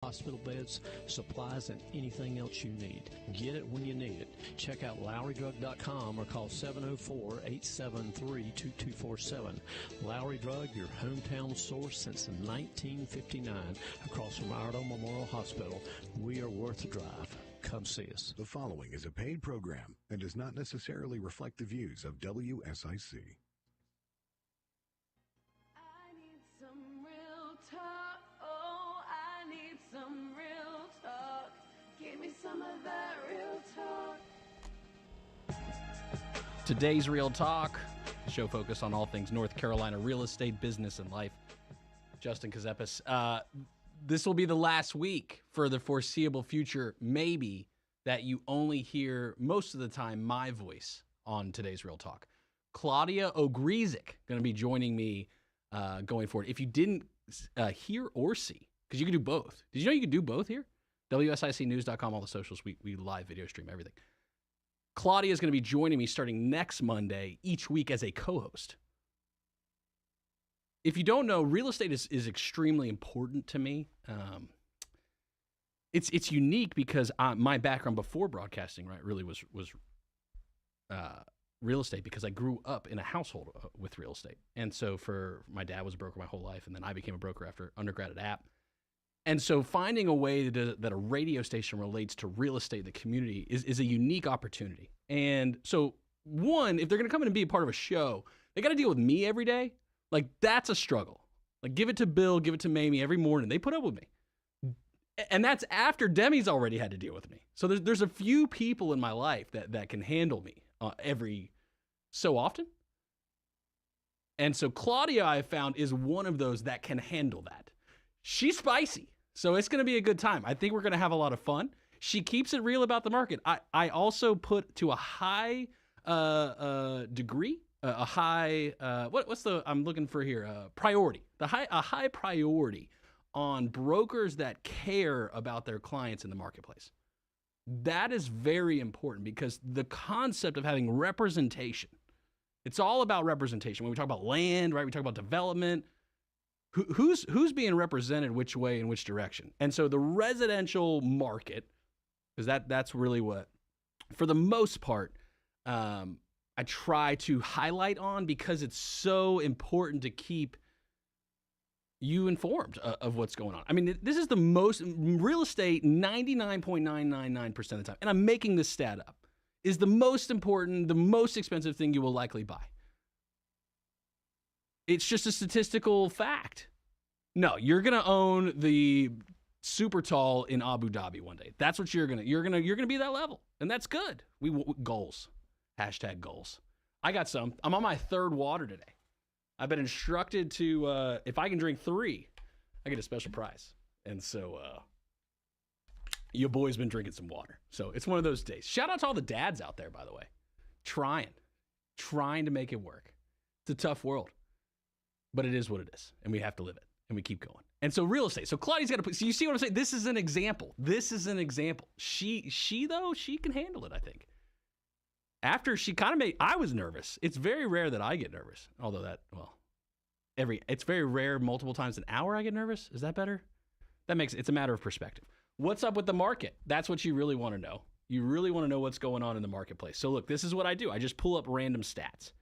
Hospital beds, supplies, and anything else you need. Get it when you need it. Check out LowryDrug.com or call 704-873-2247. Lowry Drug, your hometown source since 1959, across from Iredell Memorial Hospital. We are worth the drive. Come see us. The following is a paid program and does not necessarily reflect the views of WSIC. I need some real talk. Oh, I need some real talk. Give me some of that real talk. Today's Real Talk, the show focused on all things North Carolina real estate, business, and life. Justin Ckezepis. This will be the last week for the foreseeable future, maybe, that you only hear most of the time my voice on today's Real Talk. Claudia Ogrizik going to be joining me going forward. If you didn't hear or see, because you can do both. Did you know you can do both here? WSICnews.com, all the socials. We live video stream everything. Claudia is going to be joining me starting next Monday each week as a co-host. If you don't know, real estate is extremely important to me. It's unique because my background before broadcasting, right, really was real estate, because I grew up in a household with real estate. And so my dad was a broker my whole life, and then I became a broker after undergrad at App. And so finding a way that a radio station relates to real estate in the community is a unique opportunity. And so, one, if they're going to come in and be a part of a show, they got to deal with me every day. Like, that's a struggle. Like, give it to Bill, give it to Mamie every morning. They put up with me. And that's after Demi's already had to deal with me. So there's a few people in my life that can handle me every so often. And so Claudia, I have found, is one of those that can handle that. She's spicy, so it's going to be a good time. I think we're going to have a lot of fun. She keeps it real about the market. I also put to a high degree, a high, what's the, I'm looking for here, priority. A high priority on brokers that care about their clients in the marketplace. That is very important, because the concept of having representation, it's all about representation. When we talk about land, right, we talk about development, who's being represented which way in which direction. And so the residential market, because that's really what, for the most part, I try to highlight on, because it's so important to keep you informed of what's going on. I mean, this is the most, real estate 99.999% of the time, and I'm making this stat up, is the most important, the most expensive thing you will likely buy. It's just a statistical fact. No, you're going to own the super tall in Abu Dhabi one day. That's what you're going to be that level. And that's good. Goals. Hashtag goals. I got some. I'm on my third water today. I've been instructed to, if I can drink 3, I get a special prize. And so, your boy's been drinking some water. So it's one of those days. Shout out to all the dads out there, by the way. Trying to make it work. It's a tough world. But it is what it is, and we have to live it, and we keep going. And so real estate. So Claudia's got to put. So you see what I'm saying? This is an example. She can handle it, I think. After she kind of made, I was nervous. It's very rare that I get nervous. Although it's very rare. Multiple times an hour I get nervous. Is that better? It's a matter of perspective. What's up with the market? That's what you really want to know. You really want to know what's going on in the marketplace. So look, this is what I do. I just pull up random stats.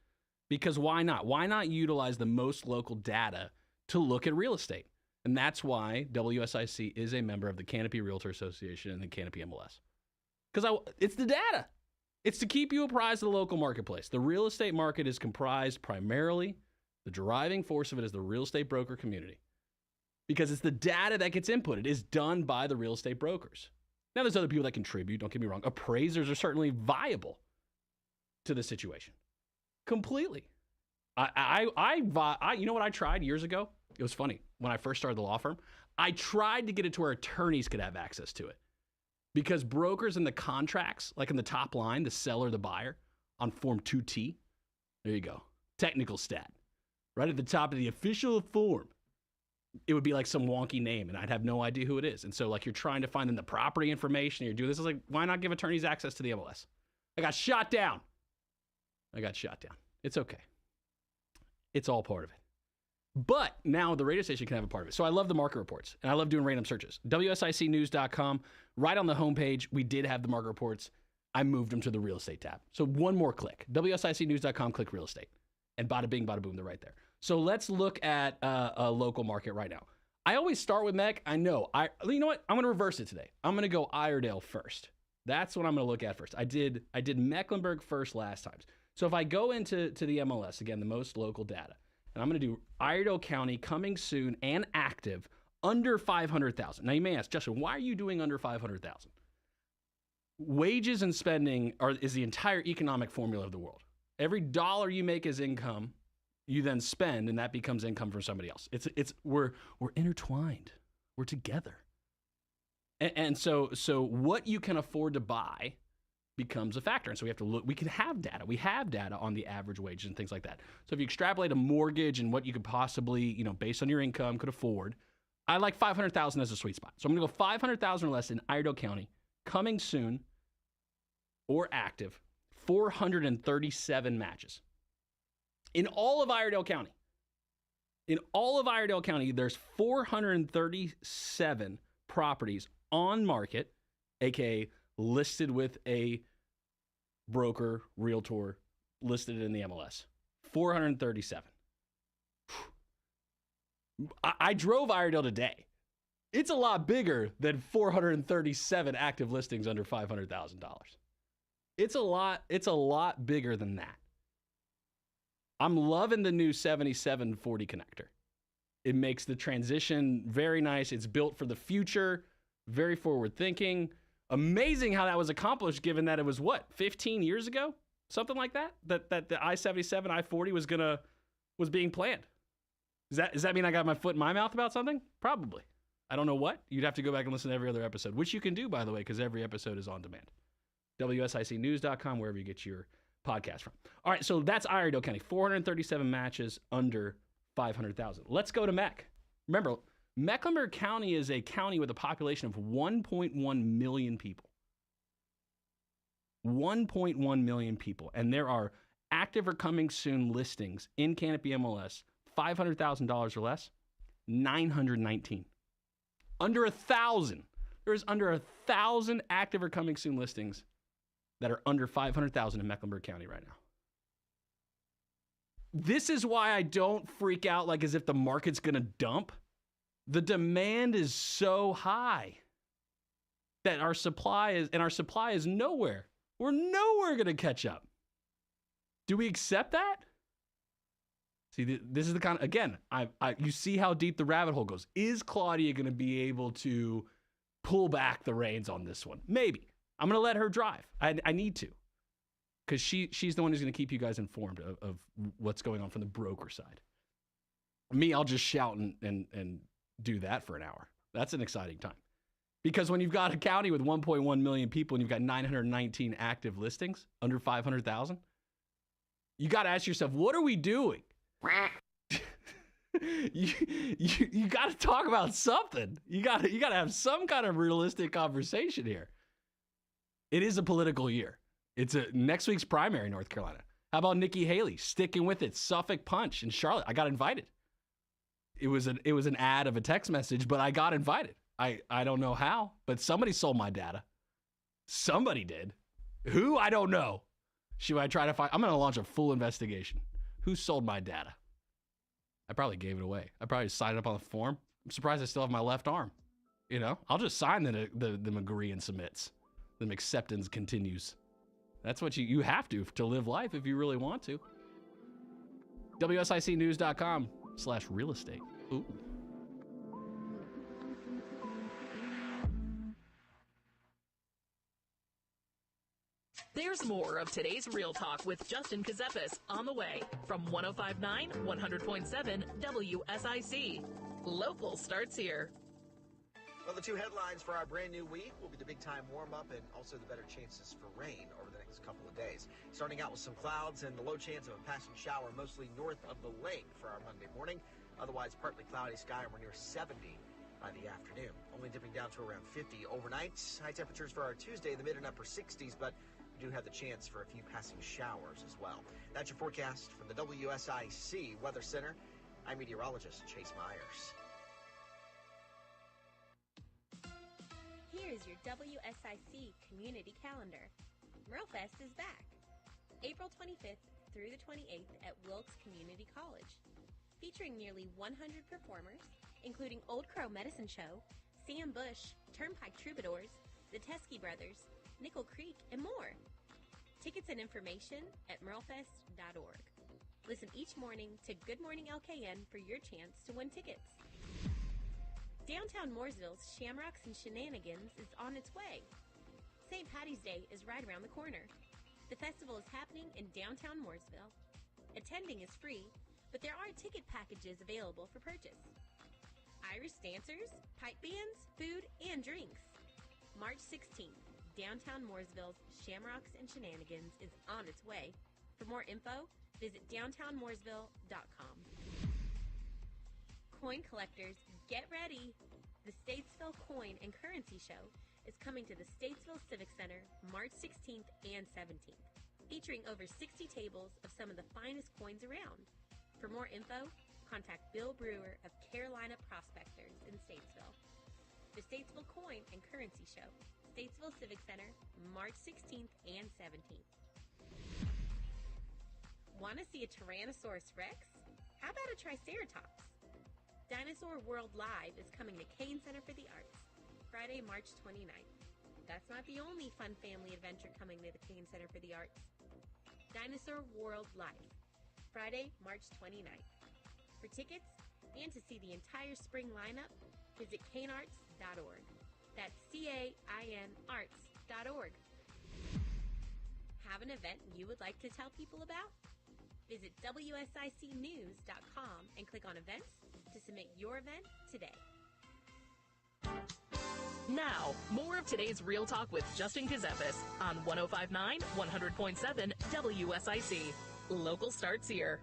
Because why not? Why not utilize the most local data to look at real estate? And that's why WSIC is a member of the Canopy Realtor Association and the Canopy MLS. Because it's the data. It's to keep you apprised of the local marketplace. The real estate market is comprised primarily, the driving force of it is the real estate broker community. Because it's the data that gets inputted. It's done by the real estate brokers. Now, there's other people that contribute. Don't get me wrong. Appraisers are certainly viable to the situation. Completely. You know what I tried years ago? It was funny. When I first started the law firm, I tried to get it to where attorneys could have access to it. Because brokers in the contracts, like in the top line, the seller, the buyer, on Form 2T, there you go. Technical stat. Right at the top of the official form, it would be like some wonky name, and I'd have no idea who it is. And so, like, you're trying to find in the property information, you're doing this. I was like, why not give attorneys access to the MLS? I got shot down. It's okay. It's all part of it. But now the radio station can have a part of it. So I love the market reports, and I love doing random searches. WSICnews.com, right on the homepage, we did have the market reports. I moved them to the real estate tab. So one more click. WSICnews.com, click real estate. And bada bing, bada boom, they're right there. So let's look at a local market right now. I always start with MEC. I know. You know what? I'm going to reverse it today. I'm going to go Iredell first. That's what I'm going to look at first. I did Mecklenburg first last time. So if I go into the MLS, again, the most local data, and I'm going to do Iredell County coming soon and active under 500,000. Now you may ask, Justin, why are you doing under 500,000? Wages and spending is the entire economic formula of the world. Every dollar you make as income, you then spend, and that becomes income from somebody else. We're intertwined. We're together. And so what you can afford to buy becomes a factor. And so we have to look, we can have data. We have data on the average wages and things like that. So if you extrapolate a mortgage and what you could possibly, based on your income, could afford, I like 500,000 as a sweet spot. So I'm going to go 500,000 or less in Iredell County, coming soon or active, 437 matches. In all of Iredell County. In all of Iredell County, there's 437 properties on market, aka listed with a broker, realtor, listed in the MLS. 437. I drove Iredell today. It's a lot bigger than 437 active listings under $500,000. It's a lot bigger than that. I'm loving the new 7740 connector. It makes the transition very nice. It's built for the future, very forward thinking. Amazing how that was accomplished given that it was 15 years ago? Something like that? That the I-77, I-40 was being planned. Does that mean I got my foot in my mouth about something? Probably. I don't know what. You'd have to go back and listen to every other episode, which you can do, by the way, because every episode is on demand. WSICnews.com, wherever you get your podcast from. All right, so that's Iredell County. 437 matches under 500,000. Let's go to MEC. Remember, Mecklenburg County is a county with a population of 1.1 million people. 1.1 million people. And there are active or coming soon listings in Canopy MLS, $500,000 or less, 919. Under 1,000. There is under 1,000 active or coming soon listings that are under 500,000 in Mecklenburg County right now. This is why I don't freak out like as if the market's going to dump. The demand is so high that our supply is nowhere. We're nowhere going to catch up. Do we accept that? See, this is the kind of, again, you see how deep the rabbit hole goes. Is Claudia going to be able to pull back the reins on this one? Maybe. I'm going to let her drive. I need to. Because she's the one who's going to keep you guys informed of what's going on from the broker side. Me, I'll just shout and do that for an hour. That's an exciting time. Because when you've got a county with 1.1 million people and you've got 919 active listings under 500,000, you got to ask yourself, what are we doing? you got to talk about something. You got to have some kind of realistic conversation here. It is a political year. It's next week's primary in North Carolina. How about Nikki Haley sticking with it? Suffolk Punch in Charlotte. I got invited. It was an ad of a text message, but I got invited. I don't know how, but somebody sold my data. Somebody did. Who? I don't know. Should I try to find? I'm going to launch a full investigation. Who sold my data? I probably gave it away. I probably signed up on the form. I'm surprised I still have my left arm. I'll just sign the agree and submits. The acceptance continues. That's what you have to live life if you really want to. WSICnews.com/real estate. Ooh. There's more of today's Real Talk with Justin Ckezepis on the way from 105.9, 100.7 WSIC. Local starts here. Well, the two headlines for our brand new week will be the big time warm up and also the better chances for rain over the next couple of days. Starting out with some clouds and the low chance of a passing shower mostly north of the lake for our Monday morning. Otherwise, partly cloudy sky and we're near 70 by the afternoon. Only dipping down to around 50 overnight. High temperatures for our Tuesday, the mid and upper 60s, but we do have the chance for a few passing showers as well. That's your forecast from the WSIC Weather Center. I'm meteorologist Chase Myers. Here's your WSIC community calendar. MerleFest is back. April 25th through the 28th at Wilkes Community College. Featuring nearly 100 performers, including Old Crow Medicine Show, Sam Bush, Turnpike Troubadours, the Teskey Brothers, Nickel Creek, and more. Tickets and information at merlefest.org. Listen each morning to Good Morning LKN for your chance to win tickets. Downtown Mooresville's Shamrocks and Shenanigans is on its way. St. Patty's Day is right around the corner. The festival is happening in downtown Mooresville. Attending is free, but there are ticket packages available for purchase. Irish dancers, pipe bands, food, and drinks. March 16th, downtown Mooresville's Shamrocks and Shenanigans is on its way. For more info, visit downtownmooresville.com. Coin collectors, get ready! The Statesville Coin and Currency Show is coming to the Statesville Civic Center March 16th and 17th, featuring over 60 tables of some of the finest coins around. For more info, contact Bill Brewer of Carolina Prospectors in Statesville. The Statesville Coin and Currency Show, Statesville Civic Center, March 16th and 17th. Want to see a Tyrannosaurus Rex? How about a Triceratops? Dinosaur World Live is coming to Kane Center for the Arts, Friday, March 29th. That's not the only fun family adventure coming to the Kane Center for the Arts. Dinosaur World Live, Friday, March 29th. For tickets and to see the entire spring lineup, visit canearts.org. That's CAINarts.org. Have an event you would like to tell people about? Visit WSICnews.com and click on events to submit your event today. Now, more of today's Real Talk with Justin Ckezepis on 105.9, 100.7 WSIC. Local starts here.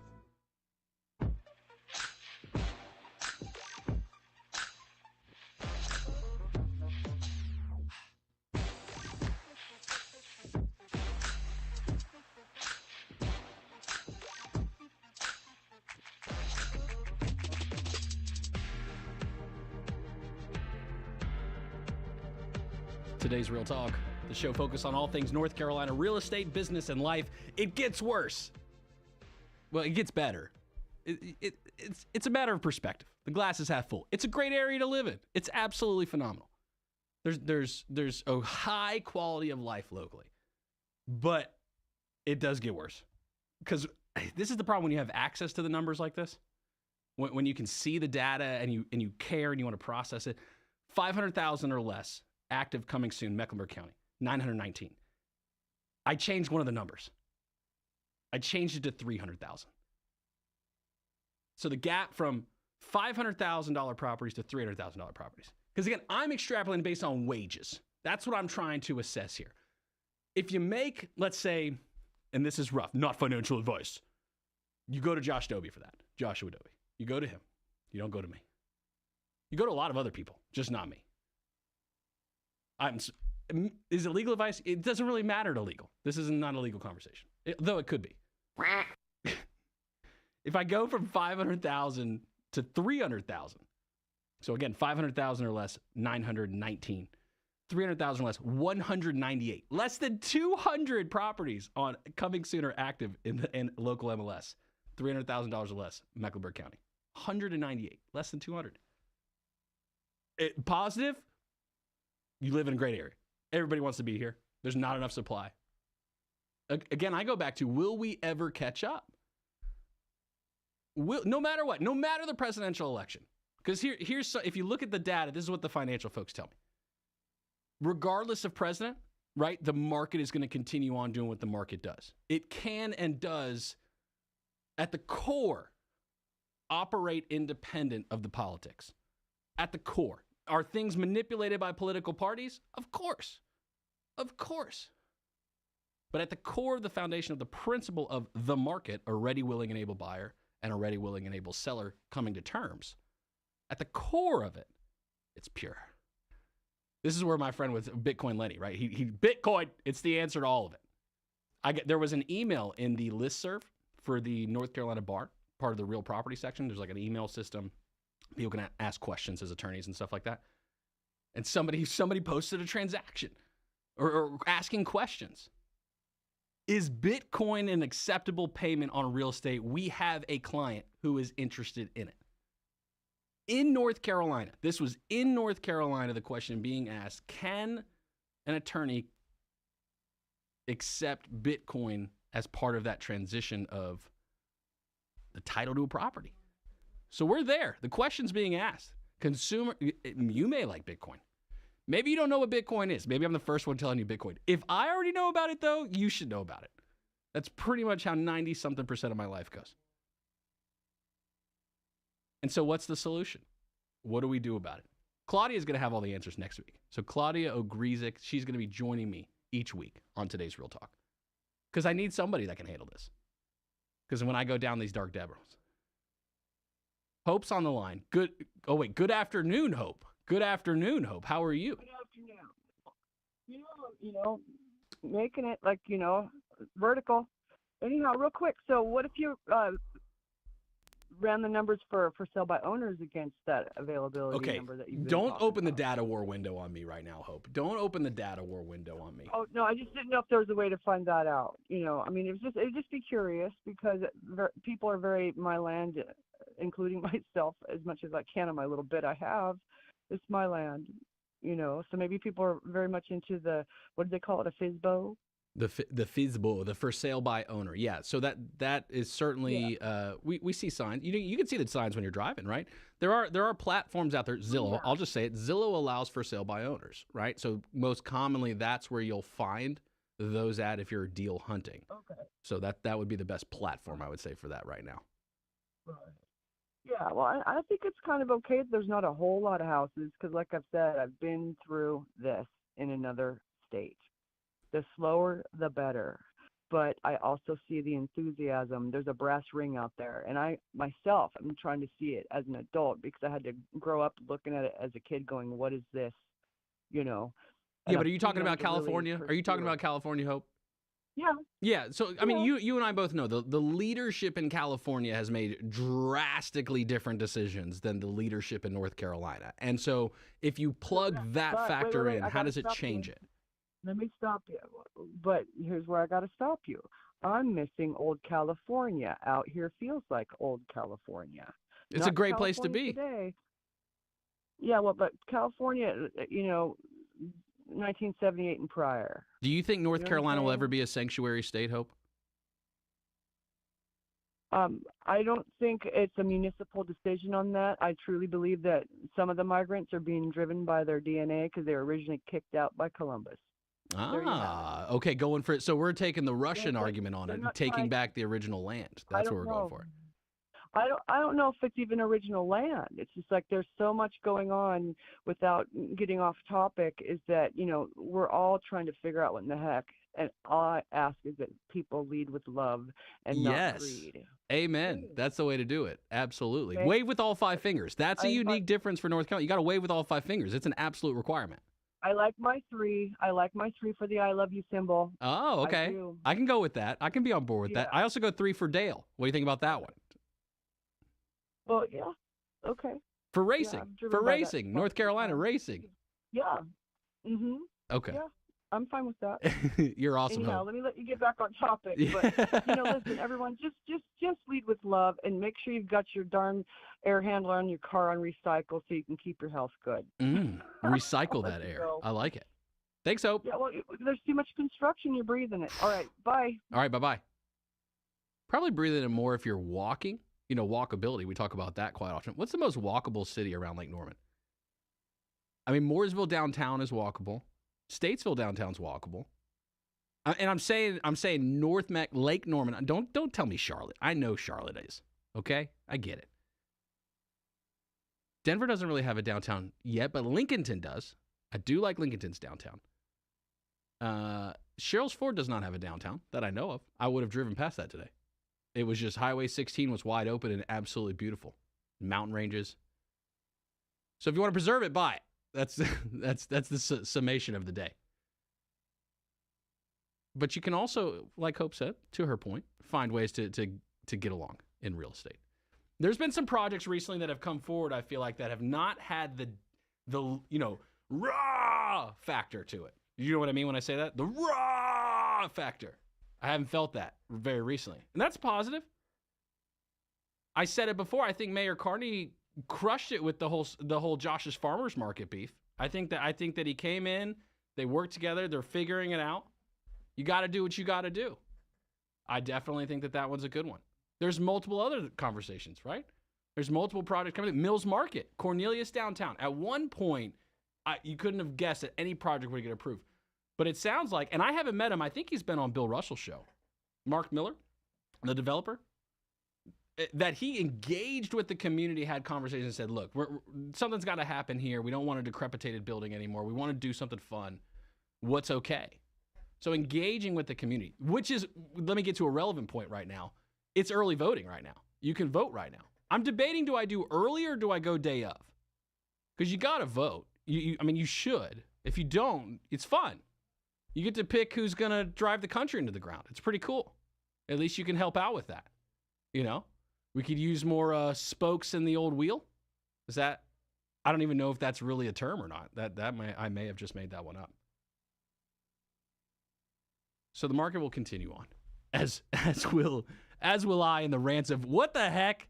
Today's Real Talk, the show focused on all things North Carolina real estate, business, and life. It gets worse. Well, it gets better. It's a matter of perspective. The glass is half full. It's a great area to live in. It's absolutely phenomenal. There's a high quality of life locally, but it does get worse because this is the problem when you have access to the numbers like this. When you can see the data and you care and you want to process it, 500,000 or less. Active coming soon, Mecklenburg County, 919. I changed one of the numbers. I changed it to 300,000. So the gap from $500,000 properties to $300,000 properties. Because again, I'm extrapolating based on wages. That's what I'm trying to assess here. If you make, let's say, and this is rough, not financial advice, you go to Josh Dobie for that, Joshua Dobie. You go to him. You don't go to me. You go to a lot of other people, just not me. Is it legal advice? It doesn't really matter to legal. This is not a legal conversation, though it could be. If I go from 500,000 to 300,000, so again, 500,000 or less, 919. 300,000 or less, 198. Less than 200 properties on coming soon are active in local MLS. $300,000 or less, Mecklenburg County. 198, less than 200. Positive. You live in a great area. Everybody wants to be here. There's not enough supply. Again, I go back to, will we ever catch up? No matter what, no matter the presidential election. Because here's if you look at the data, this is what the financial folks tell me. Regardless of president, right, the market is going to continue on doing what the market does. It can and does, at the core, operate independent of the politics. At the core. Are things manipulated by political parties? Of course. Of course. But at the core of the foundation of the principle of the market, a ready, willing, and able buyer and a ready, willing, and able seller coming to terms, at the core of it, it's pure. This is where my friend with Bitcoin Lenny, right? He Bitcoin, it's the answer to all of it. There was an email in the listserv for the North Carolina Bar part of the real property section. There's like an email system. People can ask questions as attorneys and stuff like that. And somebody posted a transaction or asking questions. Is Bitcoin an acceptable payment on real estate? We have a client who is interested in it. In North Carolina, this was in North Carolina, the question being asked, can an attorney accept Bitcoin as part of that transition of the title to a property? So we're there. The question's being asked. Consumer, you may like Bitcoin. Maybe you don't know what Bitcoin is. Maybe I'm the first one telling you Bitcoin. If I already know about it, though, you should know about it. That's pretty much how 90-something% of my life goes. And so what's the solution? What do we do about it? Claudia is going to have all the answers next week. So Claudia Ogrizik, she's going to be joining me each week on today's Real Talk. Because I need somebody that can handle this. Because when I go down these dark depths. Hope's on the line. Good afternoon, Hope. Good afternoon, Hope. How are you? Good afternoon. You know, making it like, vertical. Anyhow, real quick. So what if you ran the numbers for sale by owners against that availability number that you've been Don't talking open the about? data war window on me right now, Hope. Don't open the data war window on me. Oh, no, I just didn't know if there was a way to find that out. I mean, it would just be curious because people are very my land, including myself, as much as I can on my little bit I have. It's my land, so maybe people are very much into the, what do they call it, a FSBO? The FSBO, the for sale by owner. Yeah, so that is certainly, we see signs. You can see the signs when you're driving, right? There are platforms out there, Zillow, Yeah. I'll just say it, Zillow allows for sale by owners, right? So most commonly that's where you'll find those at if you're deal hunting. Okay. So that would be the best platform, I would say, for that right now. Right. Yeah, well, I think it's kind of okay if there's not a whole lot of houses because, like I've said, I've been through this in another state. The slower, the better. But I also see the enthusiasm. There's a brass ring out there. And I'm trying to see it as an adult because I had to grow up looking at it as a kid going, what is this? Yeah, but are you talking about California? Are you talking about California, Hope? Yeah. Yeah, so I mean, you and I both know the leadership in California has made drastically different decisions than the leadership in North Carolina. And so if you plug that factor wait, in, I how gotta does it stop change you. it? Let me stop you. But here's where I got to stop you. I'm missing old California. Out here feels like old California. It's Not a great place to California be. Today. Yeah, well, but California, 1978 and prior. Do you think North You know what I'm Carolina will saying? ever be a sanctuary state, Hope? I don't think it's a municipal decision on that. I truly believe that some of the migrants are being driven by their DNA because they were originally kicked out by Columbus. There you have Okay, going for it. So we're taking the Russian but argument on they're it, not taking trying- back the original land. I That's don't what we're going know. for. I don't know if it's even original land. It's just like there's so much going on without getting off topic is that, we're all trying to figure out what in the heck. And all I ask is that people lead with love and not greed. Amen. That's the way to do it. Absolutely. Okay. Wave with all five fingers. That's a I- unique difference for North Carolina. You got to wave with all five fingers. It's an absolute requirement. I like my three. I like my three for the I love you symbol. Oh, okay. do. I can go with that. I can be on board with that. Yeah. I also go 3 for Dale. What do you think about that one? Well, yeah. Okay. For racing. I'm driven For by that racing. stuff North Carolina sometimes. racing. Yeah. Mhm. Okay. Yeah. I'm fine with that. You're awesome, Anyhow, Hope. let me let you get back on topic. But listen, everyone, just lead with love and make sure you've got your darn air handler on your car on recycle so you can keep your health good. Recycle I'll that let you air. go. I like it. Thanks, Hope. Yeah, well, there's too much construction. You're breathing it. All right, bye. All right, bye-bye. Probably breathing it more if you're walking. Walkability. We talk about that quite often. What's the most walkable city around Lake Norman? I mean, Mooresville downtown is walkable. Statesville downtown's walkable. And I'm saying Lake Norman. Don't tell me Charlotte. I know Charlotte is. Okay? I get it. Denver doesn't really have a downtown yet, but Lincolnton does. I do like Lincolnton's downtown. Sherrills Ford does not have a downtown that I know of. I would have driven past that today. It was just Highway 16 was wide open and absolutely beautiful. Mountain ranges. So if you want to preserve it, buy it. That's the summation of the day. But you can also, like Hope said, to her point, find ways to get along in real estate. There's been some projects recently that have come forward, I feel like, that have not had the raw factor to it. You know what I mean when I say that? The raw factor. I haven't felt that very recently. And that's positive. I said it before. I think Mayor Carney crushed it with the whole Josh's Farmers Market beef. I think that he came in, they worked together, they're figuring it out. You got to do what you got to do. I definitely think that one's a good one. There's multiple other conversations, right? There's multiple projects coming. Mills Market, Cornelius downtown. At one point, you couldn't have guessed that any project would get approved. But it sounds like, and I haven't met him, I think he's been on Bill Russell's show. Mark Miller, the developer, that he engaged with the community, had conversations and said, look, something's got to happen here. We don't want a decrepitated building anymore. We want to do something fun. What's okay? So engaging with the community, which is, let me get to a relevant point right now. It's early voting right now. You can vote right now. I'm debating, do I do early or do I go day of? Because you got to vote. You should. If you don't, it's fun. You get to pick who's going to drive the country into the ground. It's pretty cool. At least you can help out with that. We could use more spokes in the old wheel. Is that? I don't even know if that's really a term or not. I may have just made that one up. So the market will continue on, as will I in the rants of what the heck.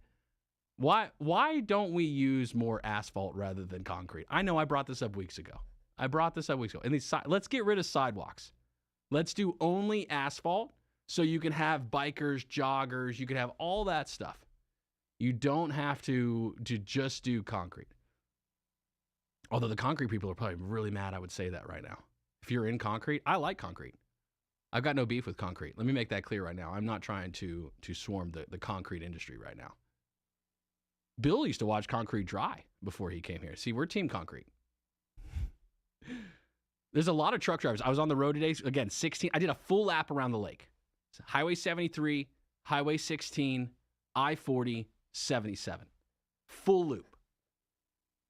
Why don't we use more asphalt rather than concrete? I know I brought this up weeks ago. And let's get rid of sidewalks. Let's do only asphalt so you can have bikers, joggers, you can have all that stuff. You don't have to just do concrete. Although the concrete people are probably really mad I would say that right now. If you're in concrete, I like concrete. I've got no beef with concrete. Let me make that clear right now. I'm not trying to swarm the concrete industry right now. Bill used to watch concrete dry before he came here. See, we're team concrete. There's a lot of truck drivers. I was on the road today. Again, 16. I did a full lap around the lake. Highway 73, Highway 16, I-40, 77. Full loop.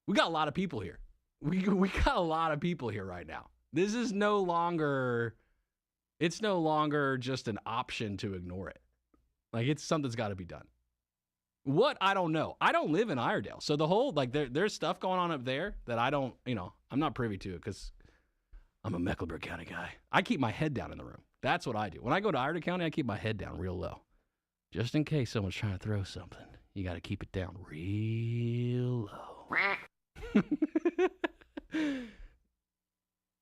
We got a lot of people here. We got a lot of people here right now. This is no longer just an option to ignore it. Like, something's got to be done. What? I don't know. I don't live in Iredale. So the whole, there's stuff going on up there that I don't, I'm not privy to it because I'm a Mecklenburg County guy. I keep my head down in the room. That's what I do. When I go to Iredale County, I keep my head down real low. Just in case someone's trying to throw something. You got to keep it down real low.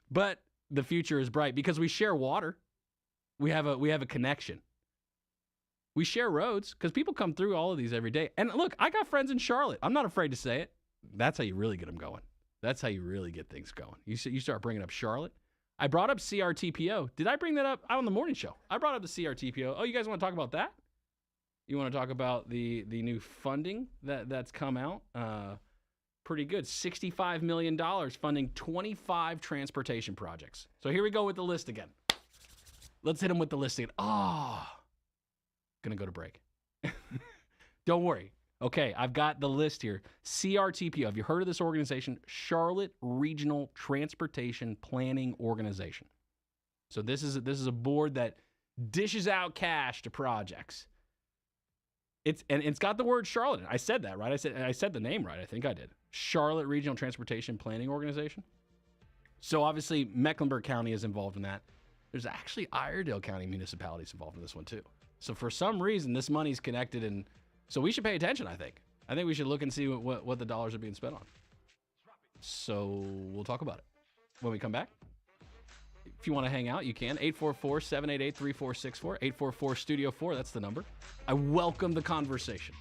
But the future is bright because we share water. We have a connection. We share roads because people come through all of these every day. And look, I got friends in Charlotte. I'm not afraid to say it. That's how you really get them going. That's how you really get things going. You start bringing up Charlotte. I brought up CRTPO. Did I bring that up on the morning show? I brought up the CRTPO. Oh, you guys want to talk about that? You want to talk about the new funding that's come out? Pretty good. $65 million funding 25 transportation projects. So here we go with the list again. Let's hit them with the list again. Gonna go to break. Don't worry. Okay, I've got the list here. CRTPO. Have you heard of this organization? Charlotte Regional Transportation Planning Organization. So this is a board that dishes out cash to projects. It's got the word Charlotte in it. I said that, right? I said the name right. I think I did. Charlotte Regional Transportation Planning Organization. So obviously Mecklenburg County is involved in that. There's actually Iredale County municipalities involved in this one too. So for some reason, this money's connected, and so we should pay attention, I think. I think we should look and see what the dollars are being spent on. So we'll talk about it when we come back. If you want to hang out, you can. 844-788-3464. 844-STUDIO-4, that's the number. I welcome the conversation.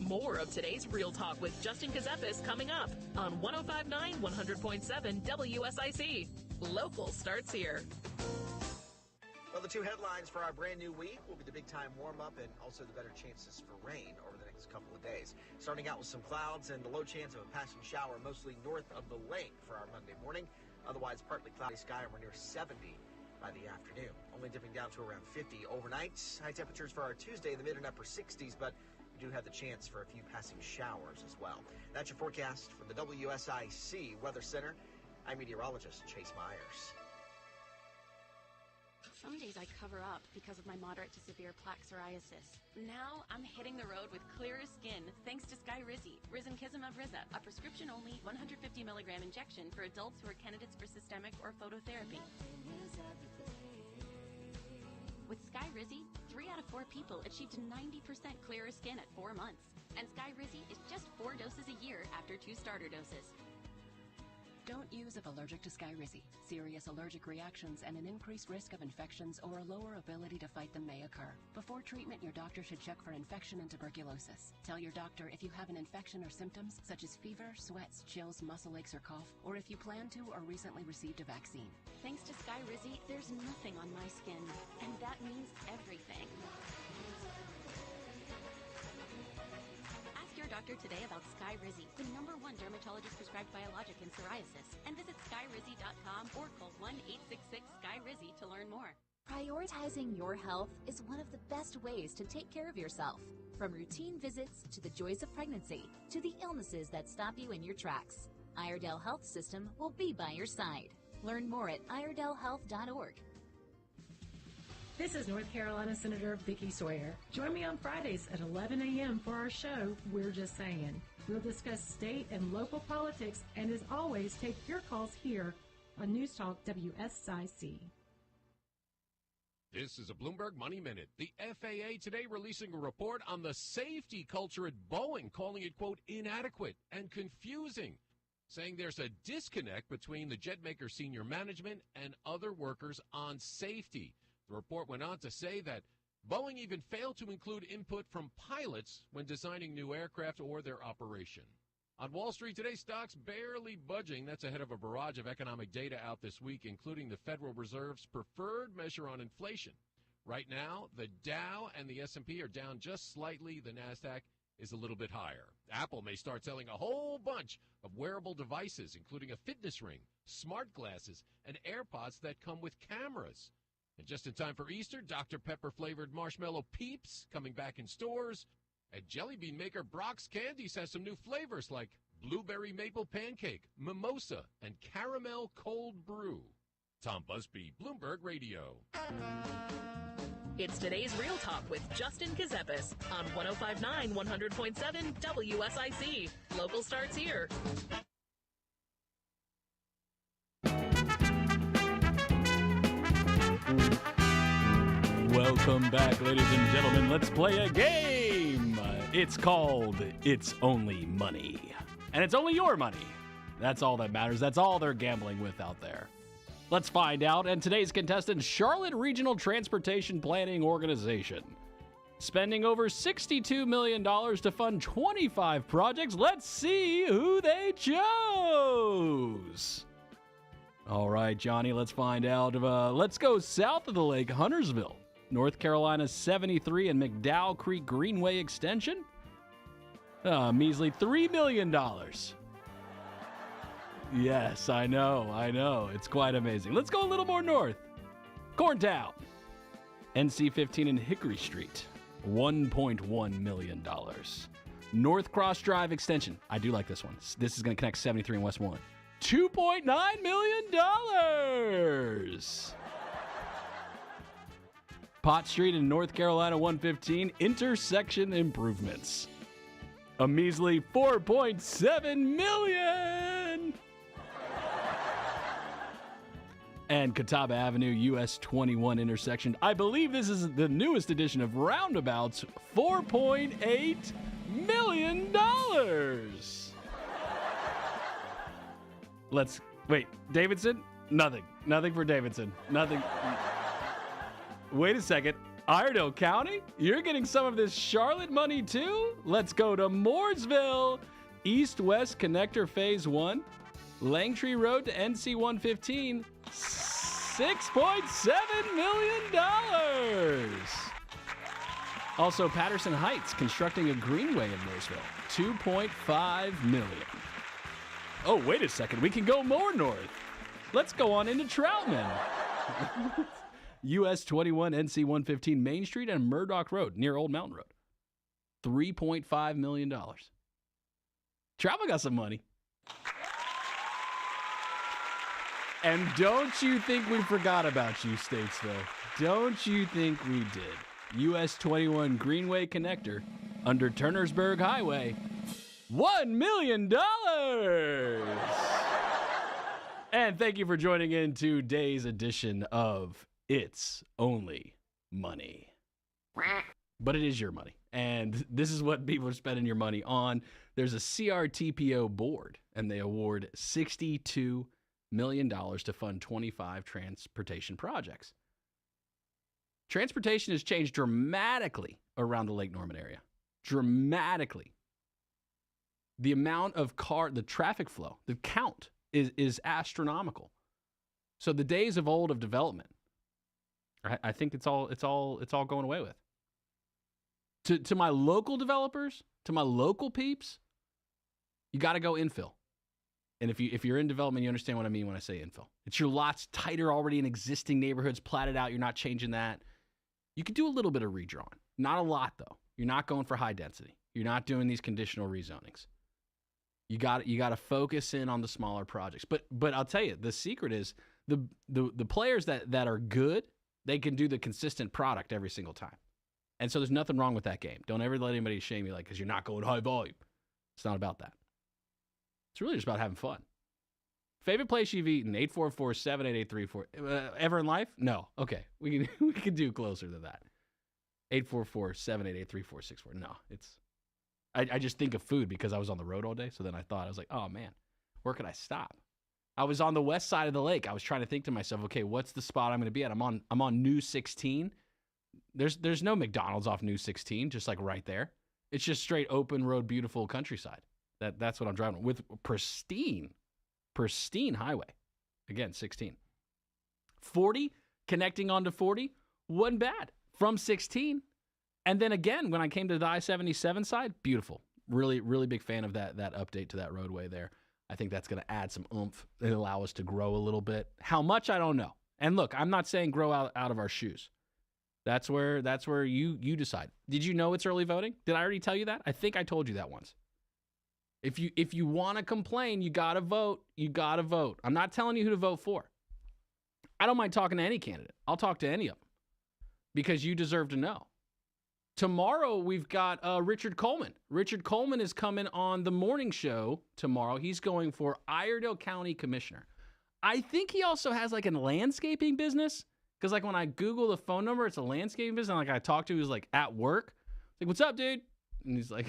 More of today's Real Talk with Justin Ckezepis coming up on 105.9 100.7 WSIC. Local starts here. Well, the two headlines for our brand new week will be the big time warm up and also the better chances for rain over the next couple of days. Starting out with some clouds and the low chance of a passing shower mostly north of the lake for our Monday morning. Otherwise, partly cloudy sky and we're near 70 by the afternoon. Only dipping down to around 50 overnight. High temperatures for our Tuesday in the mid and upper 60s, but do have the chance for a few passing showers as well. That's your forecast from the WSIC Weather Center. I'm meteorologist Chase Myers. Some days I cover up because of my moderate to severe plaque psoriasis. Now I'm hitting the road with clearer skin thanks to Skyrizi, Risankizumab, a prescription-only 150 milligram injection for adults who are candidates for systemic or phototherapy. With Skyrizi, 3 out of 4 people achieved 90% clearer skin at 4 months. And Skyrizi is just 4 doses a year after 2 starter doses. Don't use if allergic to Skyrizi. Serious allergic reactions and an increased risk of infections or a lower ability to fight them may occur. Before treatment, your doctor should check for infection and tuberculosis. Tell your doctor if you have an infection or symptoms such as fever, sweats, chills, muscle aches, or cough, or if you plan to or recently received a vaccine. Thanks to Skyrizi, there's nothing on my skin, and that means everything. Ask your doctor today about Skyrizi, the #1 dermatologist prescribed biologic in psoriasis, and visit skyrizi.com or call 1-866-SKYRIZI to learn more. Prioritizing your health is one of the best ways to take care of yourself. From routine visits to the joys of pregnancy to the illnesses that stop you in your tracks, Iredell Health System will be by your side. Learn more at iredellhealth.org. This is North Carolina Senator Vicki Sawyer. Join me on Fridays at 11 a.m. for our show, We're Just Saying. We'll discuss state and local politics and, as always, take your calls here on News Talk WSIC. This is a Bloomberg Money Minute. The FAA today releasing a report on the safety culture at Boeing, calling it, quote, inadequate and confusing, saying there's a disconnect between the jetmaker senior management and other workers on safety. The report went on to say that Boeing even failed to include input from pilots when designing new aircraft or their operation. On Wall Street today, stocks barely budging. That's ahead of a barrage of economic data out this week, including the Federal Reserve's preferred measure on inflation. Right now, the Dow and the S&P are down just slightly. The NASDAQ is a little bit higher. Apple may start selling a whole bunch of wearable devices, including a fitness ring, smart glasses, and AirPods that come with cameras. And just in time for Easter, Dr. Pepper-flavored marshmallow Peeps coming back in stores. And jelly bean maker Brock's Candies has some new flavors like blueberry maple pancake, mimosa, and caramel cold brew. Tom Busby, Bloomberg Radio. It's today's Real Talk with Justin Ckezepis on 105.9 100.7 WSIC. Local starts here. Welcome back, ladies and gentlemen. Let's play a game. It's called It's Only Money. And it's only your money. That's all that matters. That's all they're gambling with out there. Let's find out. And today's contestant, Charlotte Regional Transportation Planning Organization. Spending over $62 million to fund 25 projects. Let's see who they chose. All right, Johnny, let's find out. Let's go south of the lake, Huntersville, North Carolina 73 and McDowell Creek Greenway Extension. Measly $3 million. Yes, I know. It's quite amazing. Let's go a little more north. Corntown, NC 15 and Hickory Street, $1.1 million. North Cross Drive Extension. I do like this one. This is going to connect 73 and Westmoreland. $2.9 million. Pot Street in North Carolina 115, intersection improvements. A measly $4.7 million. And Catawba Avenue, US 21 intersection. I believe this is the newest edition of Roundabouts, $4.8 million. Wait, Davidson? Nothing for Davidson. Nothing. Wait a second. Iredell County? You're getting some of this Charlotte money too? Let's go to Mooresville. East-West Connector Phase 1. Langtree Road to NC 115. $6.7 million. Also, Patterson Heights constructing a greenway in Mooresville. $2.5 million. Oh, wait a second. We can go more north. Let's go on into Troutman. US 21 NC 115 Main Street and Murdoch Road near Old Mountain Road. $3.5 million. Travel got some money. And don't you think we forgot about you, Statesville. Don't you think we did. US 21 Greenway Connector under Turnersburg Highway. $1 million! And thank you for joining in today's edition of It's Only Money. But it is your money. And this is what people are spending your money on. There's a CRTPO board, and they award $62 million to fund 25 transportation projects. Transportation has changed dramatically around the Lake Norman area. Dramatically. The amount of the traffic flow, the count is astronomical. So the days of old of development, I think it's all going away with. To my local developers, to my local peeps, you got to go infill. And if you're in development, you understand what I mean when I say infill. It's your lots tighter already in existing neighborhoods, platted out. You're not changing that. You could do a little bit of redrawing. Not a lot, though. You're not going for high density. You're not doing these conditional rezonings. You got to focus in on the smaller projects. But I'll tell you, the secret is the players that are good, they can do the consistent product every single time. And so there's nothing wrong with that game. Don't ever let anybody shame you because you're not going high volume. It's not about that. It's really just about having fun. Favorite place you've eaten? 844-788-34. Ever in life? No. Okay. We can do closer than that. 844-788-3464. No, I just think of food because I was on the road all day. So then I was like, oh man, where could I stop? I was on the west side of the lake. I was trying to think to myself, okay, what's the spot I'm going to be at? I'm on New 16. There's no McDonald's off New 16, just like right there. It's just straight open road, beautiful countryside. That's what I'm driving on, with pristine highway. Again, 16. 40, connecting onto 40, wasn't bad from 16. And then again, when I came to the I-77 side, beautiful. Really, really big fan of that update to that roadway there. I think that's going to add some oomph and allow us to grow a little bit. How much, I don't know. And look, I'm not saying grow out of our shoes. That's where you decide. Did you know it's early voting? Did I already tell you that? I think I told you that once. If you want to complain, you got to vote. You got to vote. I'm not telling you who to vote for. I don't mind talking to any candidate. I'll talk to any of them because you deserve to know. Tomorrow, we've got Richard Coleman. Richard Coleman is coming on the morning show tomorrow. He's going for Iredell County Commissioner. I think he also has like a landscaping business because like when I Google the phone number, it's a landscaping business. And like I talked to, he was like at work. Like, what's up, dude? And he's like...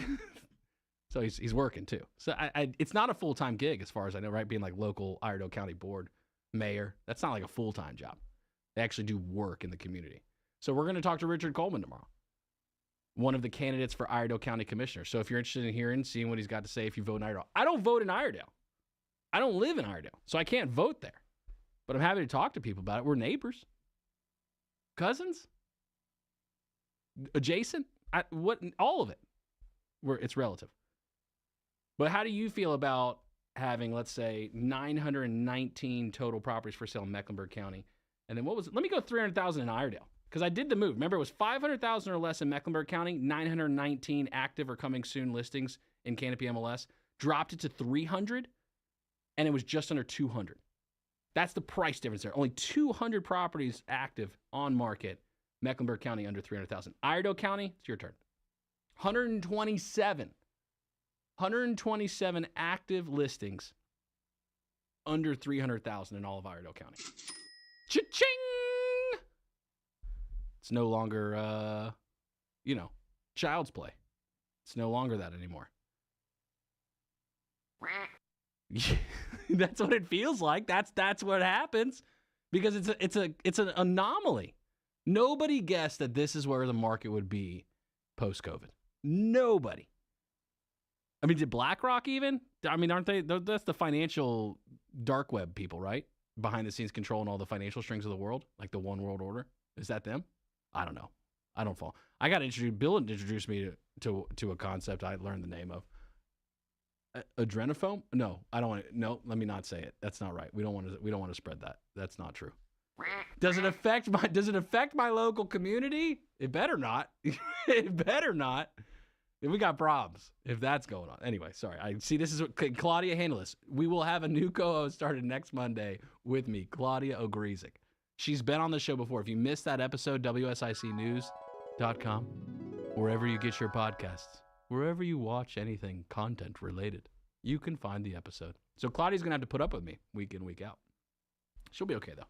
So he's working too. So it's not a full-time gig as far as I know, right? Being like local Iredell County board mayor. That's not like a full-time job. They actually do work in the community. So we're going to talk to Richard Coleman tomorrow, one of the candidates for Iredell County Commissioner. So if you're interested in seeing what he's got to say if you vote in Iredell. I don't vote in Iredell. I don't live in Iredell, so I can't vote there. But I'm happy to talk to people about it. We're neighbors. Cousins? Adjacent? All of it. It's relative. But how do you feel about having, let's say, 919 total properties for sale in Mecklenburg County? And then let me go 300,000 in Iredell. Because I did the move. Remember, it was 500,000 or less in Mecklenburg County, 919 active or coming soon listings in Canopy MLS. Dropped it to 300, and it was just under 200. That's the price difference there. Only 200 properties active on market. Mecklenburg County under 300,000. Iredell County, it's your turn. 127 active listings under 300,000 in all of Iredell County. Cha-ching! It's no longer, child's play. It's no longer that anymore. That's what it feels like. That's what happens because it's an anomaly. Nobody guessed that this is where the market would be post-COVID. Nobody. I mean, did BlackRock even? I mean, aren't they? That's the financial dark web people, right? Behind the scenes controlling all the financial strings of the world, like the one world order. Is that them? I don't know. I don't follow. I got introduced. Bill introduced me to a concept I learned the name of. Adrenophone? No, I don't want to. No, let me not say it. That's not right. We don't want to spread that. That's not true. Does it affect my local community? It better not. It better not. We got problems if that's going on. Anyway, sorry. I see this is what Claudia handle this. We will have a new co-host started next Monday with me, Claudia Ogrizik. She's been on the show before. If you missed that episode, WSICnews.com, wherever you get your podcasts, wherever you watch anything content related, you can find the episode. So Claudia's going to have to put up with me week in, week out. She'll be okay, though.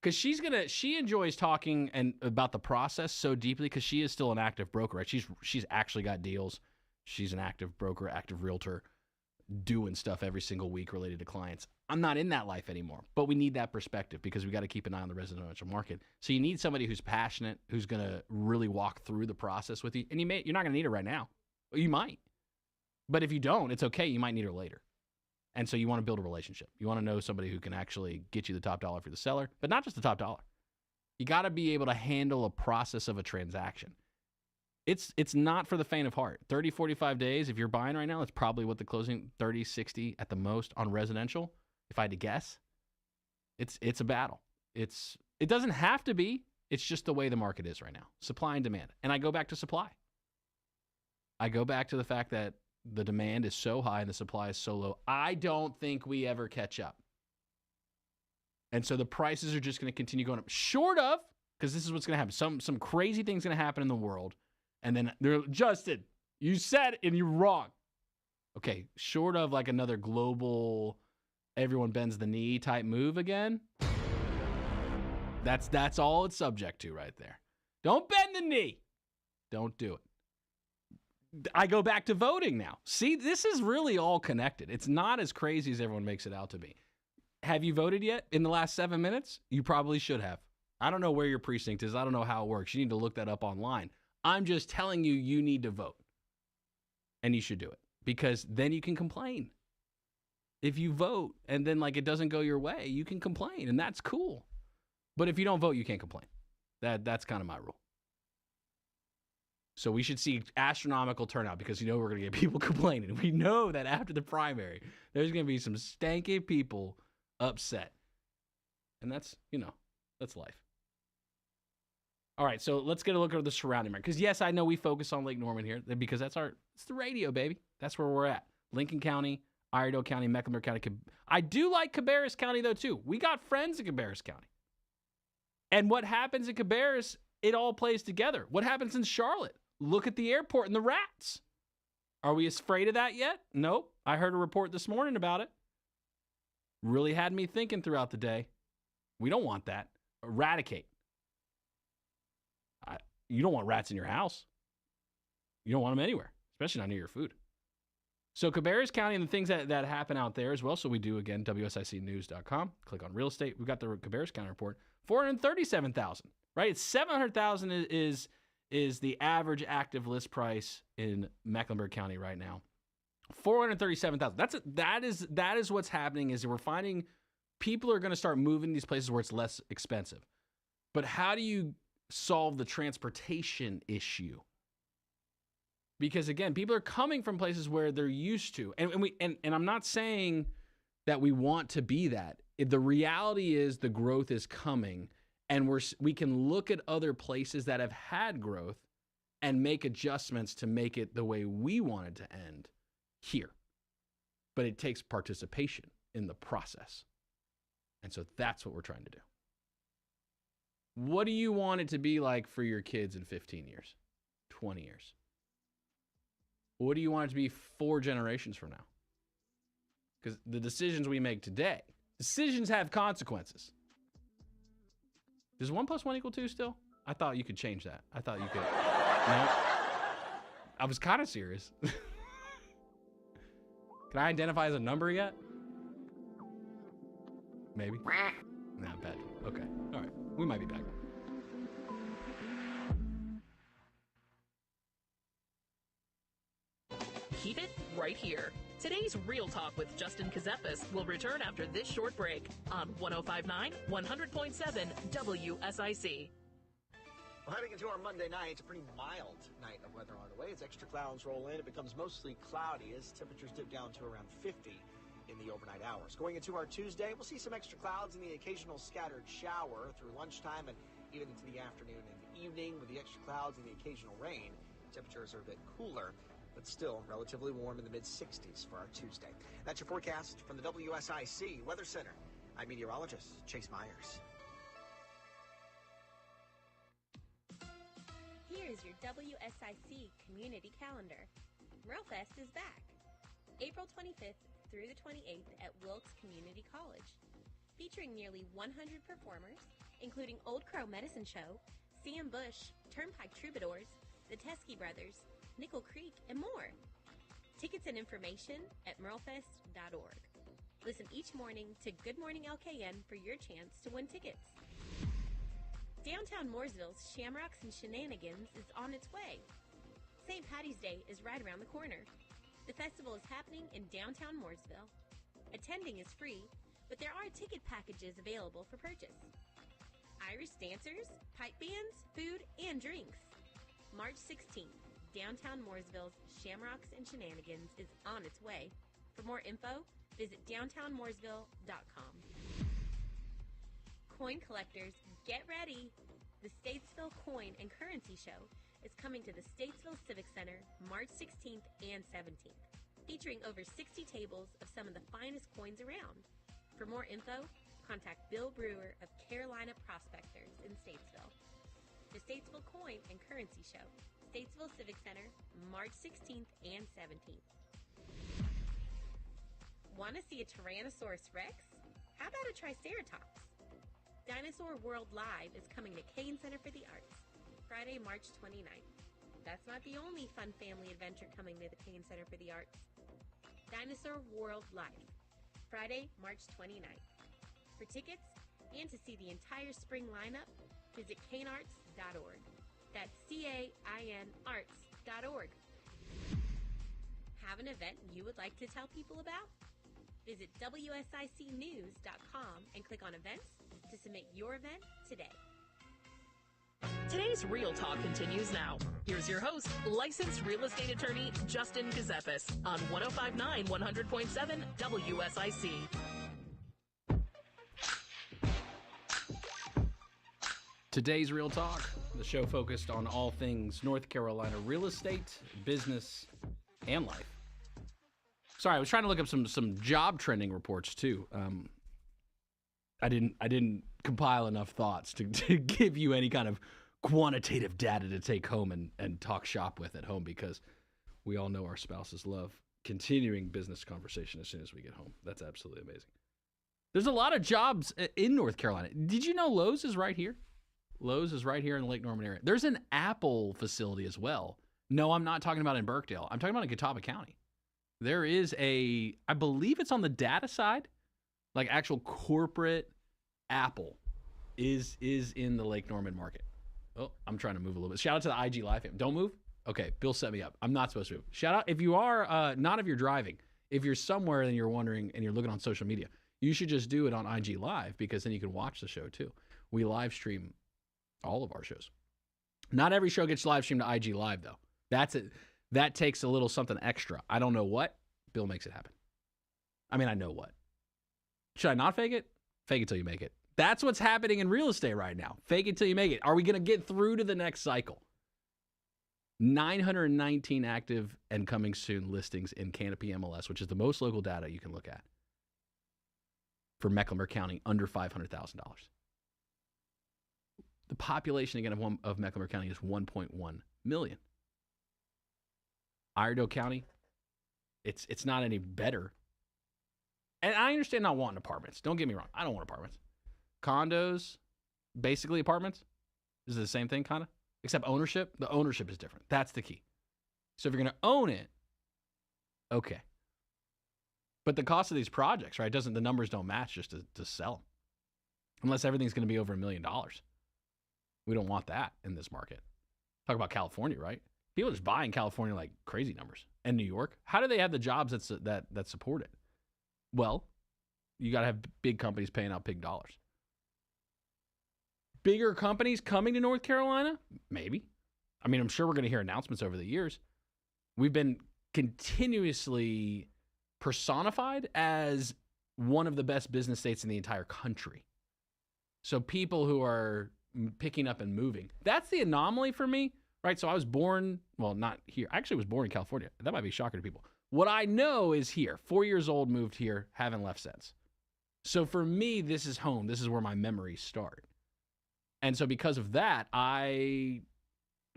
Because she enjoys talking about the process so deeply because she is still an active broker, right? She's actually got deals. She's an active broker, active realtor, doing stuff every single week related to clients. I'm not in that life anymore, but we need that perspective because we got to keep an eye on the residential market. So you need somebody who's passionate, who's going to really walk through the process with you. And you're not going to need her right now. You might. But if you don't, it's okay. You might need her later. And so you want to build a relationship. You want to know somebody who can actually get you the top dollar for the seller, but not just the top dollar. You got to be able to handle a process of a transaction. It's not for the faint of heart. 30, 45 days, if you're buying right now, it's probably what the closing 30, 60 at the most on residential, if I had to guess. It's a battle. It doesn't have to be. It's just the way the market is right now. Supply and demand. And I go back to supply. I go back to the fact that the demand is so high and the supply is so low. I don't think we ever catch up. And so the prices are just going to continue going up. Short of, because this is what's going to happen. Some crazy thing's going to happen in the world. And then Justin, you said it and you're wrong. Okay, short of like another global, everyone bends the knee type move again. That's all it's subject to right there. Don't bend the knee. Don't do it. I go back to voting now. See, this is really all connected. It's not as crazy as everyone makes it out to be. Have you voted yet in the last 7 minutes? You probably should have. I don't know where your precinct is. I don't know how it works. You need to look that up online. I'm just telling you, you need to vote. And you should do it because then you can complain. If you vote and then like it doesn't go your way, you can complain and that's cool. But if you don't vote, you can't complain. That's kind of my rule. So we should see astronomical turnout because we're going to get people complaining. We know that after the primary, there's going to be some stanky people upset. And that's life. All right, so let's get a look at the surrounding market. Because, yes, I know we focus on Lake Norman here because it's the radio, baby. That's where we're at. Lincoln County, Iredell County, Mecklenburg County. I do like Cabarrus County, though, too. We got friends in Cabarrus County. And what happens in Cabarrus, it all plays together. What happens in Charlotte? Look at the airport and the rats. Are we afraid of that yet? Nope. I heard a report this morning about it. Really had me thinking throughout the day. We don't want that. Eradicate. You don't want rats in your house. You don't want them anywhere, especially not near your food. So Cabarrus County and the things that happen out there as well. So we do, again, WSICnews.com. Click on real estate. We've got the Cabarrus County report. 437,000, right? It's 700,000 is the average active list price in Mecklenburg County right now. 437,000. That is what's happening is we're finding people are going to start moving these places where it's less expensive. But how do you solve the transportation issue? Because again, people are coming from places where they're used to, and I'm not saying that we want to be that. The reality is the growth is coming. And we can look at other places that have had growth and make adjustments to make it the way we want it to end here. But it takes participation in the process. And so that's what we're trying to do. What do you want it to be like for your kids in 15 years, 20 years? What do you want it to be 4 generations from now? Because the decisions we make today, decisions have consequences. Does 1 + 1 = 2 still? I thought you could change that. I thought you could. No. I was kind of serious. Can I identify as a number yet? Maybe. Not bad. Okay. All right. We might be back. Keep it right here. Today's Real Talk with Justin Ckezepis will return after this short break on 105.9, 100.7 WSIC. Well, heading into our Monday night, it's a pretty mild night of weather on the way. As extra clouds roll in, it becomes mostly cloudy as temperatures dip down to around 50 in the overnight hours. Going into our Tuesday, we'll see some extra clouds and the occasional scattered shower through lunchtime and even into the afternoon and evening with the extra clouds and the occasional rain. Temperatures are a bit cooler, but still relatively warm in the mid-60s for our Tuesday. That's your forecast from the WSIC Weather Center. I'm meteorologist Chase Myers. Here's your WSIC community calendar. MuralFest is back. April 25th through the 28th at Wilkes Community College. Featuring nearly 100 performers, including Old Crow Medicine Show, Sam Bush, Turnpike Troubadours, the Teskey Brothers, Nickel Creek, and more. Tickets and information at muralfest.org. Listen each morning to Good Morning LKN for your chance to win tickets. Downtown Mooresville's Shamrocks and Shenanigans is on its way. St. Patty's Day is right around the corner. The festival is happening in downtown Mooresville. Attending is free, but there are ticket packages available for purchase. Irish dancers, pipe bands, food, and drinks. March 16th, downtown Mooresville's Shamrocks and Shenanigans is on its way. For more info, visit downtownmooresville.com. Coin collectors, get ready! The Statesville Coin and Currency Show is coming to the Statesville Civic Center March 16th and 17th, featuring over 60 tables of some of the finest coins around. For more info, contact Bill Brewer of Carolina Prospectors in Statesville. The Statesville Coin and Currency Show, Statesville Civic Center, March 16th and 17th. Want to see a Tyrannosaurus Rex? How about a Triceratops? Dinosaur World Live is coming to Kane Center for the Arts, Friday, March 29th. That's not the only fun family adventure coming to the Kane Center for the Arts. Dinosaur World Live, Friday, March 29th. For tickets and to see the entire spring lineup, visit canearts.org. That's CAIN arts.org. Have an event you would like to tell people about? Visit WSICnews.com and click on events to submit your event today. Today's Real Talk continues now. Here's your host, licensed real estate attorney Justin Ckezepis on 105.9 100.7 WSIC. Today's Real Talk, the show focused on all things North Carolina real estate, business, and life. Sorry, I was trying to look up some job trending reports too. I didn't compile enough thoughts to give you any kind of quantitative data to take home and talk shop with at home, because we all know our spouses love continuing business conversation as soon as we get home. That's absolutely amazing. There's a lot of jobs in North Carolina. Did you know Lowe's is right here? Lowe's is right here in the Lake Norman area. There's an Apple facility as well. No, I'm not talking about in Burkdale. I'm talking about in Catawba County. There is I believe it's on the data side, like actual corporate Apple is in the Lake Norman market. Oh, I'm trying to move a little bit. Shout out to the IG Live fam. Don't move. Okay, Bill set me up. I'm not supposed to move. Shout out if you are, not if you're driving. If you're somewhere and you're wondering and you're looking on social media, you should just do it on IG Live, because then you can watch the show too. We live stream all of our shows. Not every show gets live streamed to IG Live though. That's it. That takes a little something extra. I don't know what. Bill makes it happen. I mean, I know what. Should I not fake it? Fake it till you make it. That's what's happening in real estate right now. Fake it till you make it. Are we going to get through to the next cycle? 919 active and coming soon listings in Canopy MLS, which is the most local data you can look at for Mecklenburg County under $500,000. The population, again, of Mecklenburg County is 1.1 million. Iredell County, it's not any better. And I understand not wanting apartments. Don't get me wrong. I don't want apartments. Condos, basically apartments. Is it the same thing, kind of? Except ownership. The ownership is different. That's the key. So if you're going to own it, okay. But the cost of these projects, right, the numbers don't match just to sell them. Unless everything's going to be over $1 million. We don't want that in this market. Talk about California, right? People are just buying California like crazy numbers. And New York. How do they have the jobs that support it? Well, you got to have big companies paying out big dollars. Bigger companies coming to North Carolina? Maybe. I mean, I'm sure we're going to hear announcements over the years. We've been continuously personified as one of the best business states in the entire country. So people who are picking up and moving, that's the anomaly for me. right? So I was born, well, not here. I actually was born in California. That might be a shocker to people. What I know is here. 4 years old, moved here, haven't left since. So for me, this is home. This is where my memories start. And so because of that, I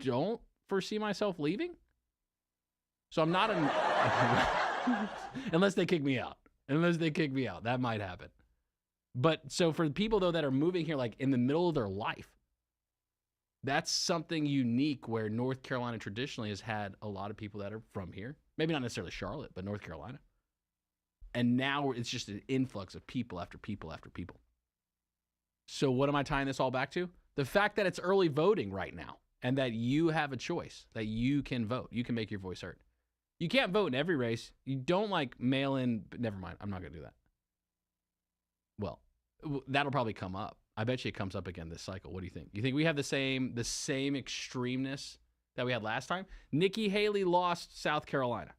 don't foresee myself leaving. So I'm not unless they kick me out. That might happen. But so for the people, though, that are moving here like in the middle of their life, that's something unique where North Carolina traditionally has had a lot of people that are from here. Maybe not necessarily Charlotte, but North Carolina. And now it's just an influx of people after people after people. So what am I tying this all back to? The fact that it's early voting right now and that you have a choice, that you can vote. You can make your voice heard. You can't vote in every race. You don't like mail in. Never mind. I'm not going to do that. Well, that'll probably come up. I bet you it comes up again this cycle. What do you think? You think we have the same extremeness that we had last time? Nikki Haley lost South Carolina.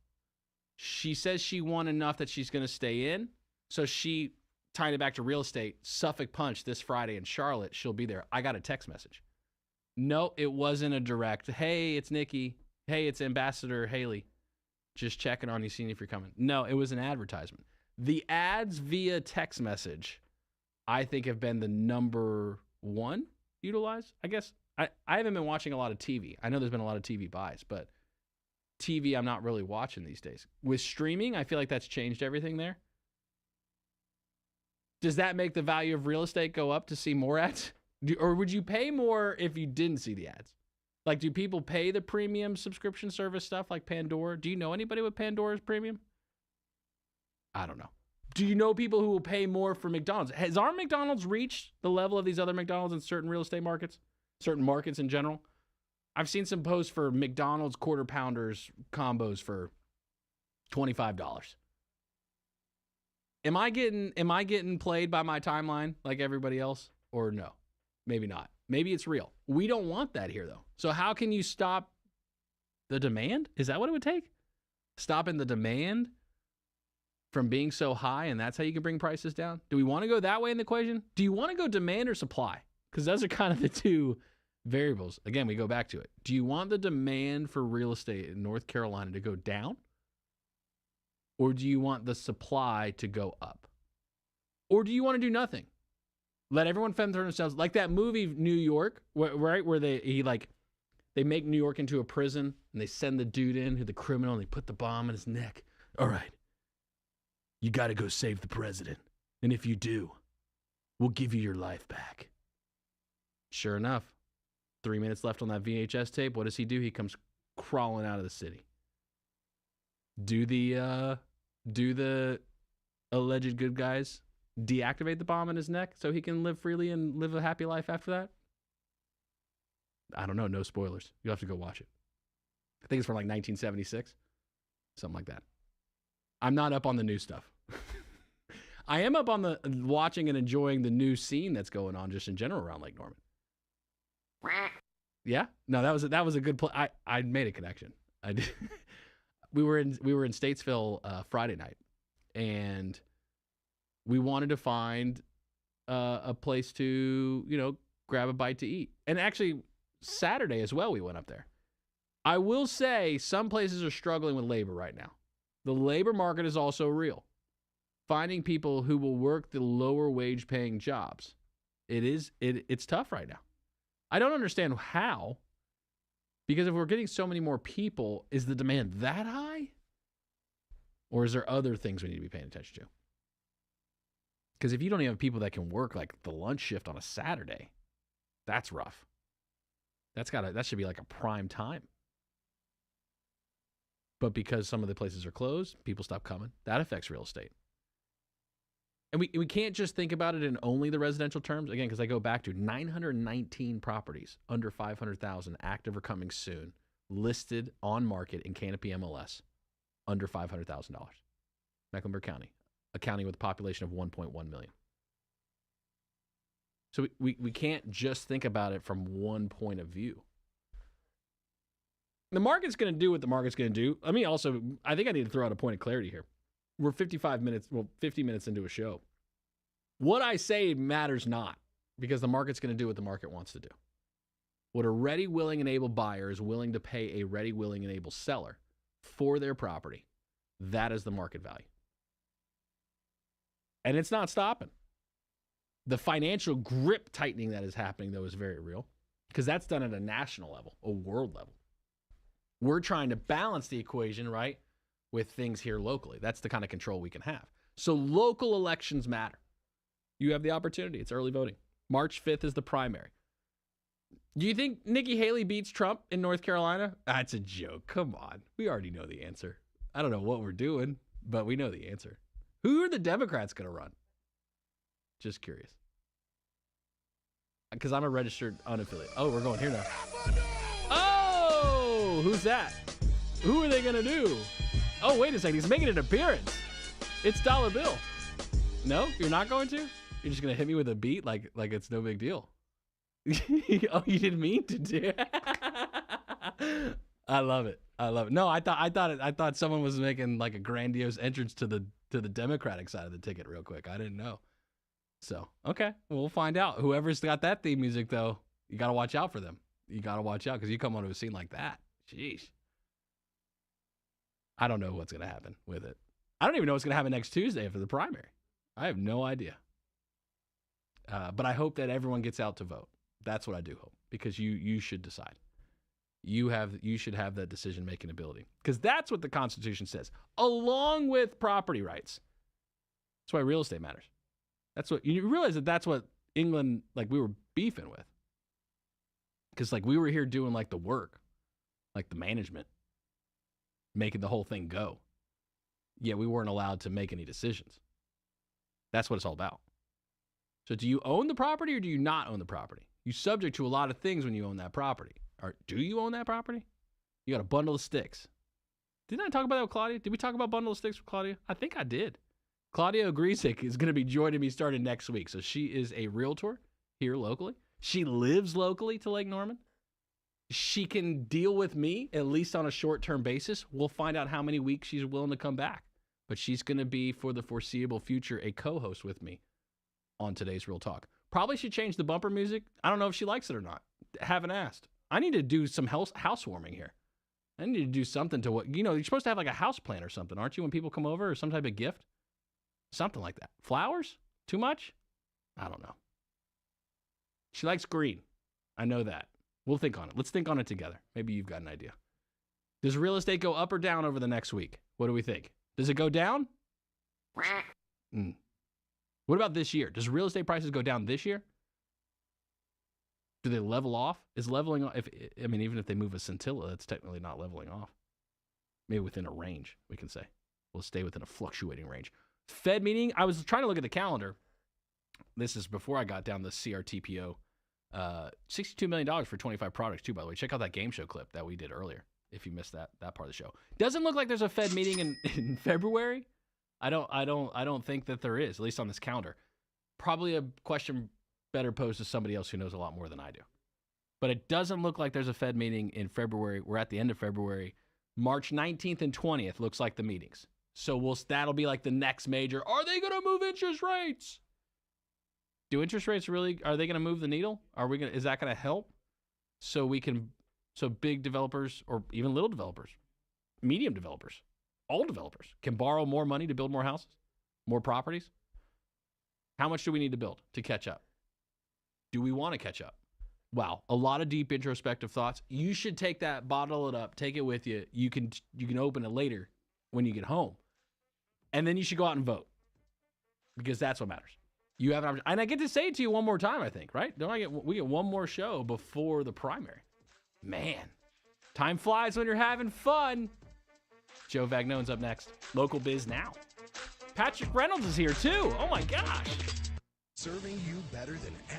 She says she won enough that she's going to stay in. So she, tying it back to real estate, Suffolk Punch this Friday in Charlotte. She'll be there. I got a text message. No, it wasn't a direct, hey, it's Nikki. Hey, it's Ambassador Haley. Just checking on you, seeing if you're coming. No, it was an advertisement. The ads via text message, I think, have been the number one utilized. I guess I haven't been watching a lot of TV. I know there's been a lot of TV buys, but TV I'm not really watching these days. With streaming, I feel like that's changed everything there. Does that make the value of real estate go up to see more ads? Or would you pay more if you didn't see the ads? Like, do people pay the premium subscription service stuff like Pandora? Do you know anybody with Pandora's premium? I don't know. Do you know people who will pay more for McDonald's? Has our McDonald's reached the level of these other McDonald's in certain real estate markets? Certain markets in general? I've seen some posts for McDonald's quarter pounders combos for $25. Am I getting played by my timeline like everybody else? Or no? Maybe not. Maybe it's real. We don't want that here, though. So how can you stop the demand? Is that what it would take? Stopping the demand from being so high, and that's how you can bring prices down? Do we want to go that way in the equation? Do you want to go demand or supply? Because those are kind of the two variables. Again, we go back to it. Do you want the demand for real estate in North Carolina to go down? Or do you want the supply to go up? Or do you want to do nothing? Let everyone fend for themselves. Like that movie, New York, right? Where they make New York into a prison and they send the dude in, who the criminal, and they put the bomb in his neck. All right. You got to go save the president. And if you do, we'll give you your life back. Sure enough, 3 minutes left on that VHS tape. What does he do? He comes crawling out of the city. Do the alleged good guys deactivate the bomb in his neck so he can live freely and live a happy life after that? I don't know. No spoilers. You'll have to go watch it. I think it's from like 1976. Something like that. I'm not up on the new stuff. I am up on the watching and enjoying the new scene that's going on just in general around Lake Norman. Yeah? No, that was a good play. I made a connection. I did. We were in Statesville Friday night, and we wanted to find a place to, grab a bite to eat. And actually, Saturday as well, we went up there. I will say some places are struggling with labor right now. The labor market is also real. Finding people who will work the lower wage paying jobs. It's tough right now. I don't understand how, because if we're getting so many more people, is the demand that high? Or is there other things we need to be paying attention to? Because if you don't even have people that can work like the lunch shift on a Saturday, that's rough. That should be like a prime time. But because some of the places are closed, people stop coming. That affects real estate. And we can't just think about it in only the residential terms. Again, because I go back to 919 properties under 500,000 active or coming soon, listed on market in Canopy MLS, under $500,000. Mecklenburg County, a county with a population of 1.1 million. So we can't just think about it from one point of view. The market's going to do what the market's going to do. I think I need to throw out a point of clarity here. We're 50 minutes into a show. What I say matters not, because the market's going to do what the market wants to do. what a ready, willing, and able buyer is willing to pay a ready, willing, and able seller for their property, that is the market value. And it's not stopping. The financial grip tightening that is happening, though, is very real because that's done at a national level, a world level. We're trying to balance the equation, right, with things here locally. That's the kind of control we can have. So local elections matter. You have the opportunity. It's early voting. March 5th is the primary. Do you think Nikki Haley beats Trump in North Carolina? That's a joke. Come on. We already know the answer. I don't know what we're doing, but we know the answer. Who are the Democrats going to run? Just curious. Because I'm a registered unaffiliated. Oh, we're going here now. Oh, who's that? Who are they going to do? Oh, wait a second. He's making an appearance. It's Dollar Bill. No, you're not going to? You're just going to hit me with a beat like it's no big deal. Oh, you didn't mean to do it. I love it. I love it. No, I thought someone was making like a grandiose entrance to the Democratic side of the ticket real quick. I didn't know. So, okay, we'll find out. Whoever's got that theme music, though, you got to watch out for them. You got to watch out because you come onto a scene like that. Jeez. I don't know what's going to happen with it. I don't even know what's going to happen next Tuesday for the primary. I have no idea. But I hope that everyone gets out to vote. That's what I do hope because you should decide. You should have that decision-making ability because that's what the Constitution says, along with property rights. That's why real estate matters. That's what you realize that's what England, like we were beefing with. Because like we were here doing like the work, like the management, making the whole thing go. Yet we weren't allowed to make any decisions. That's what it's all about. So do you own the property or do you not own the property? You're subject to a lot of things when you own that property. Or do you own that property? You got a bundle of sticks. Didn't I talk about that with Claudia? Did we talk about bundle of sticks with Claudia? I think I did. Claudia Ogrisik is going to be joining me starting next week. So she is a realtor here locally. She lives locally to Lake Norman. She can deal with me, at least on a short-term basis. We'll find out how many weeks she's willing to come back. But she's going to be, for the foreseeable future, a co-host with me on today's Real Talk. Probably should change the bumper music. I don't know if she likes it or not. Haven't asked. I need to do some housewarming here. I need to do something to what, you're supposed to have like a house plant or something, aren't you, when people come over or some type of gift? Something like that. Flowers? Too much? I don't know. She likes green. I know that. We'll think on it. Let's think on it together. Maybe you've got an idea. Does real estate go up or down over the next week? What do we think? Does it go down? What about this year? Does real estate prices go down this year? Do they level off? Is leveling off, even if they move a scintilla, that's technically not leveling off. Maybe within a range, we can say. We'll stay within a fluctuating range. Fed meeting, I was trying to look at the calendar. This is before I got down the CRTPO. $62 million for 25 products, too, by the way. Check out that game show clip that we did earlier, if you missed that part of the show. Doesn't look like there's a Fed meeting in February. I don't think that there is, at least on this calendar. Probably a question better posed to somebody else who knows a lot more than I do. But it doesn't look like there's a Fed meeting in February. We're at the end of February. March 19th and 20th looks like the meetings. So that'll be like the next major. Are they going to move interest rates? Do interest rates really, are they going to move the needle? Is that going to help? So big developers or even little developers, medium developers, all developers can borrow more money to build more houses, more properties. How much do we need to build to catch up? Do we want to catch up? Wow, a lot of deep introspective thoughts. You should take that, bottle it up, take it with you. You can open it later when you get home. And then you should go out and vote because that's what matters. You have an opportunity. And I get to say it to you one more time, I think, right? We get one more show before the primary. Man, time flies when you're having fun. Joe Vagnone's up next. Local Biz Now. Patrick Reynolds is here too. Oh my gosh. Serving you better than ever.